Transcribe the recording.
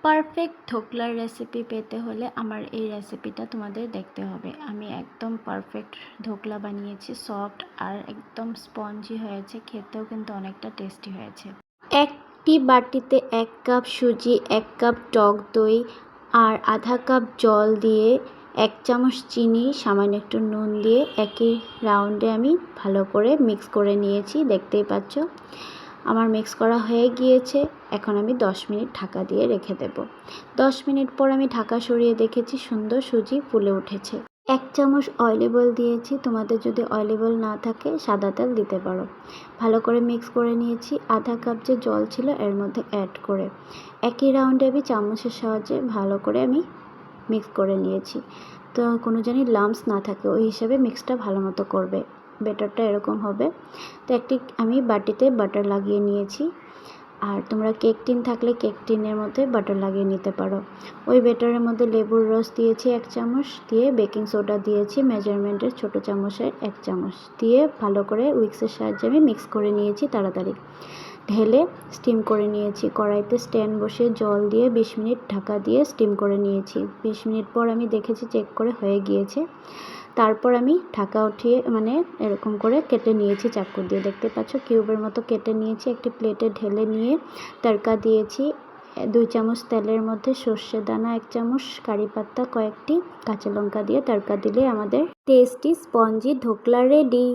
Perfect ধোকলার recipe পেতে হলে আমার এই রেসিপিটা তোমাদের দেখতে হবে। আমি একদম পারফেক্ট ধোকলা বানিয়েছি, সফট আর একদম স্পঞ্জি হয়েছে, খেতেও কিন্তু অনেকটা টেস্টি হয়েছে। একটি বাটিতে 1 কাপ সুজি, 1 কাপ টক দই আর আধা কাপ জল দিয়ে 1 চামচ চিনি, সামান্য একটু নুন দিয়ে একই রাউন্ডে আমি ভালো করে মিক্স করে নিয়েছি। দেখতেই পাচ্ছ আমার মিক্স করা হয়ে গিয়েছে। এখন আমি 10 মিনিট ঢাকা দিয়ে রেখে দেব। 10 মিনিট পর আমি ঢাকা সরিয়ে দেখেছি সুন্দর সুজি ফুলে উঠেছে। 1 চামচ অলিভ অয়েল দিয়েছি, তোমাদের যদি অলিভ অয়েল না থাকে সাদা তেল দিতে পারো। ভালো করে মিক্স করে নিয়েছি। আধা কাপ যে জল ছিল এর মধ্যে অ্যাড করে একই রাউন্ডে আমি চামচের সাহায্যে ভালো করে আমি মিক্স করে নিয়েছি। তো কোনো জানি লাম্পস না থাকে ওই হিসাবে মিক্সটা ভালো মতো করবে। ব্যাটারটা এরকম হবে। তো একটি আমি বাটিতে বাটার লাগিয়ে নিয়েছি, আর তোমরা কেক টিন থাকলে কেক টিনের মধ্যে বাটার লাগিয়ে নিতে পারো। ওই ব্যাটারের মধ্যে লেবুর রস দিয়েছি 1 চামচ, দিয়ে বেকিং সোডা দিয়েছি মেজারমেন্টের ছোট চামচের 1 চামচ দিয়ে ভালো করে উইক্সের সাহায্যে আমি মিক্স করে নিয়েছি। তাড়াতাড়ি ঢেলে স্টিম করে নিয়েছি। কড়াইতে স্ট্যান্ড বসিয়ে জল দিয়ে 20 মিনিট ঢাকা দিয়ে স্টিম করে নিয়েছি। 20 মিনিট পর আমি দেখেছি চেক করে হয়ে গিয়েছে। তারপর আমি ঢাকা উঠিয়ে এরকম করে কেটে নিয়েছি চাকু দিয়ে। দেখতে পাচ্ছ কিউবের মতো কেটে নিয়েছি। একটি প্লেটে ঢেলে নিয়ে তড়কা দিয়েছি। 2 চামচ তেলের মধ্যে সর্ষে দানা 1 চামচ, কারি পাতা কয়েকটি, কাঁচা লঙ্কা দিয়ে তড়কা দিলে আমাদের টেস্টি স্পঞ্জি ধোকলা রেডি।